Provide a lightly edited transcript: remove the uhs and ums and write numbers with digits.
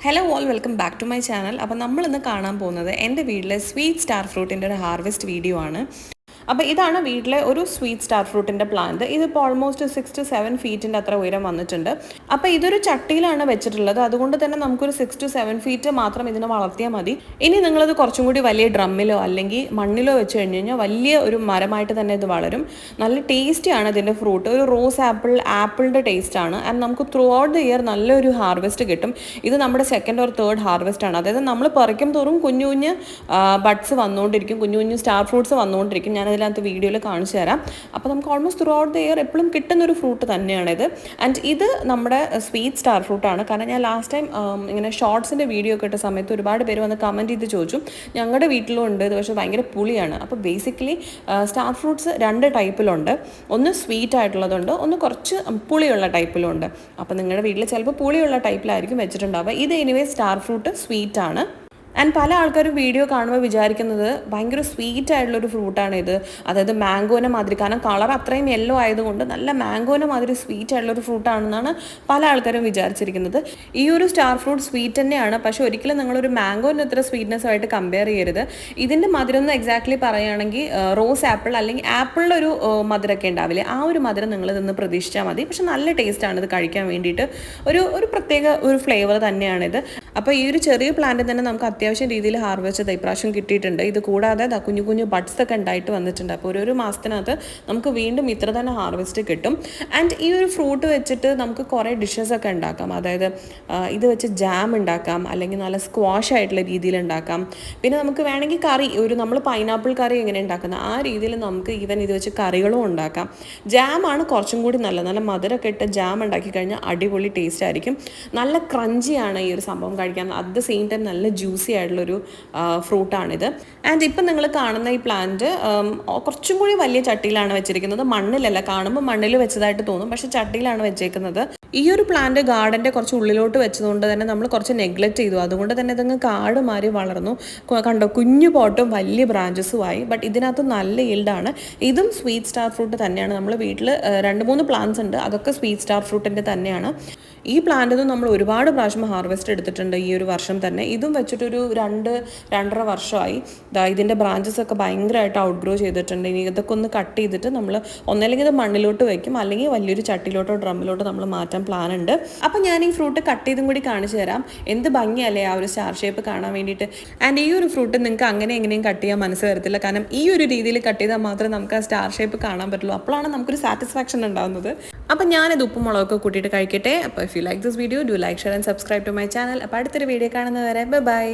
Hello all welcome back to my channel. അപ്പോൾ നമ്മളിന്ന് കാണാൻ പോകുന്നത് എൻ്റെ വീട്ടിലെ സ്വീറ്റ് സ്റ്റാർ ഫ്രൂട്ടിൻ്റെ ഒരു ഹാർവെസ്റ്റ് വീഡിയോ ആണ്. അപ്പോൾ ഇതാണ് വീട്ടിലെ ഒരു സ്വീറ്റ് സ്റ്റാർ ഫ്രൂട്ടിൻ്റെ പ്ലാന്റ്. ഇതിപ്പോൾ ഓൾമോസ്റ്റ് 6 to 7 ഫീറ്റിൻ്റെ അത്ര ഉയരം വന്നിട്ടുണ്ട്. അപ്പോൾ ഇതൊരു ചട്ടിയിലാണ് വെച്ചിട്ടുള്ളത്. അതുകൊണ്ട് തന്നെ നമുക്കൊരു 6 to 7 ഫീറ്റ് മാത്രം ഇതിനെ വളർത്തിയാൽ മതി. ഇനി നിങ്ങളത് കുറച്ചും കൂടി വലിയ ഡ്രമ്മിലോ അല്ലെങ്കിൽ മണ്ണിലോ വെച്ച് കഴിഞ്ഞ് കഴിഞ്ഞാൽ വലിയ ഒരു മരമായിട്ട് തന്നെ ഇത് വളരും. നല്ല ടേസ്റ്റിയാണ് ഇതിൻ്റെ ഫ്രൂട്ട്. ഒരു റോസ് ആപ്പിളിൻ്റെ ടേസ്റ്റാണ്. ആൻഡ് നമുക്ക് ത്രൂ ഔട്ട് ദ ഇയർ നല്ലൊരു ഹാർവെസ്റ്റ് കിട്ടും. ഇത് നമ്മുടെ സെക്കൻഡ് ഓർ തേർഡ് ഹാർവെസ്റ്റ് ആണ്. അതായത് നമ്മൾ പറിക്കും തോറും കുഞ്ഞു കുഞ്ഞ് ബഡ്സ് വന്നുകൊണ്ടിരിക്കും, കുഞ്ഞു കുഞ്ഞു സ്റ്റാർ ഫ്രൂട്ട്സ് വന്നുകൊണ്ടിരിക്കും. ഇതിനകത്ത് വീഡിയോയിൽ കാണിച്ചു തരാം. അപ്പോൾ നമുക്ക് almost through out the year എപ്പോഴും കിട്ടുന്നൊരു ഫ്രൂട്ട് തന്നെയാണിത്. ആൻഡ് ഇത് നമ്മുടെ സ്വീറ്റ് സ്റ്റാർ ഫ്രൂട്ടാണ്. കാരണം ഞാൻ ലാസ്റ്റ് ടൈം ഇങ്ങനെ ഷോർട്സിൻ്റെ വീഡിയോ ഒക്കെ ഇട്ട സമയത്ത് ഒരുപാട് പേര് വന്ന് കമൻറ്റ് ചെയ്ത് ചോദിച്ചു, ഞങ്ങളുടെ വീട്ടിലും ഉണ്ട് ഇത്, പക്ഷേ ഭയങ്കര പുളിയാണ്. അപ്പോൾ ബേസിക്കലി സ്റ്റാർ ഫ്രൂട്ട്സ് രണ്ട് ടൈപ്പിലുണ്ട്. ഒന്ന് സ്വീറ്റ് ആയിട്ടുള്ളതുണ്ട്, ഒന്ന് കുറച്ച് പുളിയുള്ള ടൈപ്പിലുണ്ട്. അപ്പോൾ നിങ്ങളുടെ വീട്ടിൽ ചിലപ്പോൾ പുളിയുള്ള ടൈപ്പിലായിരിക്കും വെച്ചിട്ടുണ്ടാവുക. ഇത് എനിവേ സ്റ്റാർ ഫ്രൂട്ട് സ്വീറ്റ് ആണ്. ആൻഡ് പല ആൾക്കാരും വീഡിയോ കാണുമ്പോൾ വിചാരിക്കുന്നത് ഭയങ്കര സ്വീറ്റ് ആയിട്ടുള്ളൊരു ഫ്രൂട്ടാണ് ഇത്, അതായത് മാംഗോനെ മാതിരി. കാരണം കളർ അത്രയും യെല്ലോ ആയതുകൊണ്ട് നല്ല മാംഗോനെ മാതിരി സ്വീറ്റ് ആയിട്ടുള്ളൊരു ഫ്രൂട്ടാണെന്നാണ് പല ആൾക്കാരും വിചാരിച്ചിരിക്കുന്നത്. ഈ ഒരു സ്റ്റാർ ഫ്രൂട്ട് സ്വീറ്റ് തന്നെയാണ്, പക്ഷേ ഒരിക്കലും നിങ്ങളൊരു മാംഗോൻ്റെ അത്ര സ്വീറ്റ്നെസ് ആയിട്ട് കമ്പയർ ചെയ്യരുത്. ഇതിൻ്റെ മധുരം എന്ന് എക്സാക്ട്ലി പറയുകയാണെങ്കിൽ റോസ് ആപ്പിൾ അല്ലെങ്കിൽ ആപ്പിളിൻ്റെ ഒരു മധുരമൊക്കെ ഉണ്ടാവില്ലേ, ആ ഒരു മധുരം നിങ്ങൾ ഇതൊന്ന് പ്രതീക്ഷിച്ചാൽ മതി. പക്ഷെ നല്ല ടേസ്റ്റാണ് ഇത് കഴിക്കാൻ വേണ്ടിയിട്ട്. ഒരു പ്രത്യേക ഒരു ഫ്ലേവർ തന്നെയാണിത്. അപ്പോൾ ഈ ഒരു ചെറിയ പ്ലാന്റ് തന്നെ നമുക്ക് അത്യാവശ്യം രീതിയിൽ ഹാർവെസ്റ്റ് ഇപ്രാവശ്യം കിട്ടിയിട്ടുണ്ട്. ഇത് കൂടാതെ കുഞ്ഞു കുഞ്ഞു ബഡ്സ് ഒക്കെ ഉണ്ടായിട്ട് വന്നിട്ടുണ്ട്. അപ്പോൾ ഒരു മാസത്തിനകത്ത് നമുക്ക് വീണ്ടും ഇത്ര തന്നെ ഹാർവെസ്റ്റ് കിട്ടും. ആൻഡ് ഈ ഒരു ഫ്രൂട്ട് വെച്ചിട്ട് നമുക്ക് കുറേ ഡിഷസ് ഒക്കെ ഉണ്ടാക്കാം. അതായത് ഇത് വെച്ച് ജാം ഉണ്ടാക്കാം, അല്ലെങ്കിൽ നല്ല സ്ക്വാഷ് ആയിട്ടുള്ള രീതിയിൽ ഉണ്ടാക്കാം. പിന്നെ നമുക്ക് വേണമെങ്കിൽ കറി, നമ്മൾ പൈനാപ്പിൾ കറി എങ്ങനെ ഉണ്ടാക്കുന്നത് ആ രീതിയിൽ നമുക്ക് ഈവൻ ഇത് വെച്ച് കറികളും ഉണ്ടാക്കാം. ജാമാണ് കുറച്ചും കൂടി നല്ല മധുരമൊക്കെ ഇട്ട് ജാം ഉണ്ടാക്കി കഴിഞ്ഞാൽ അടിപൊളി ടേസ്റ്റ് ആയിരിക്കും. നല്ല ക്രഞ്ചിയാണ് ഈ ഒരു സംഭവം കഴിക്കാൻ. അറ്റ് ദ സെയിം ടൈം നല്ല ജ്യൂസി ആയിട്ടുള്ളൊരു ഫ്രൂട്ടാണിത്. ആൻഡ് ഇപ്പം നിങ്ങൾ കാണുന്ന ഈ പ്ലാന്റ് കുറച്ചും കൂടി വലിയ ചട്ടിയിലാണ് വെച്ചിരിക്കുന്നത്. മണ്ണിലല്ല, കാണുമ്പോൾ മണ്ണിൽ വെച്ചതായിട്ട് തോന്നും, പക്ഷെ ചട്ടിയിലാണ് വെച്ചേക്കുന്നത്. ഈ ഒരു പ്ലാന്റ് ഗാർഡൻ്റെ കുറച്ച് ഉള്ളിലോട്ട് വെച്ചതുകൊണ്ട് തന്നെ നമ്മൾ കുറച്ച് നെഗ്ലക്റ്റ് ചെയ്തു. അതുകൊണ്ട് തന്നെ ഇതങ്ങ് കാട് മാറി വളർന്നു. കണ്ടോ, കുഞ്ഞു പോട്ടും വലിയ ബ്രാഞ്ചസും ആയി. ബട്ട് ഇതിനകത്ത് നല്ല ഈൽഡാണ്. ഇതും സ്വീറ്റ് സ്റ്റാർ ഫ്രൂട്ട് തന്നെയാണ്. നമ്മൾ വീട്ടിൽ 2-3 പ്ലാന്റ്സ് ഉണ്ട്, അതൊക്കെ സ്വീറ്റ് സ്റ്റാർ ഫ്രൂട്ടിൻ്റെ തന്നെയാണ്. ഈ പ്ലാന്റിൽ നമ്മൾ ഒരുപാട് പ്രാവശ്യം ഹാർവെസ്റ്റ് എടുത്തിട്ടുണ്ട് ഈ ഒരു വർഷം തന്നെ. ഇതും വെച്ചിട്ടൊരു 2-2.5 വർഷമായി. ഇതിൻ്റെ ബ്രാഞ്ചസ് ഒക്കെ ഭയങ്കരമായിട്ട് ഔട്ട്ഗ്രോ ചെയ്തിട്ടുണ്ട്. ഇനി ഇതൊക്കെ ഒന്ന് കട്ട് ചെയ്തിട്ട് നമ്മൾ ഒന്നല്ലെങ്കിൽ ഇത് മണ്ണിലോട്ട് വയ്ക്കും, അല്ലെങ്കിൽ വലിയൊരു ചട്ടിയിലോട്ടോ ഡ്രമ്മിലോട്ടോ നമ്മൾ മാറ്റാൻ പ്ലാൻ ഉണ്ട്. അപ്പം ഞാൻ ഈ ഫ്രൂട്ട് കട്ട് ചെയ്തും കൂടി കാണിച്ചു തരാം. എന്ത് ഭംഗിയല്ലേ ആ ഒരു സ്റ്റാർ ഷേപ്പ് കാണാൻ വേണ്ടിയിട്ട്. ആൻഡ് ഈ ഒരു ഫ്രൂട്ട് നിങ്ങൾക്ക് അങ്ങനെ എങ്ങനെയും കട്ട് ചെയ്യാൻ മനസ്സ് വരത്തില്ല. കാരണം ഈ ഒരു രീതിയിൽ കട്ട് ചെയ്താൽ മാത്രമേ നമുക്ക് ആ സ്റ്റാർ ഷേപ്പ് കാണാൻ പറ്റുള്ളൂ. അപ്പോഴാണ് നമുക്കൊരു സാറ്റിസ്ഫാക്ഷൻ ഉണ്ടാകുന്നത്. അപ്പം ഞാനിത് ഉപ്പും മുളകൊക്കെ കൂട്ടിയിട്ട് കഴിക്കട്ടെ. അപ്പോൾ if you like this video, do like, share and subscribe to my channel. അപ്പോൾ അടുത്തൊരു വീഡിയോ കാണുന്നവരെ ബൈ.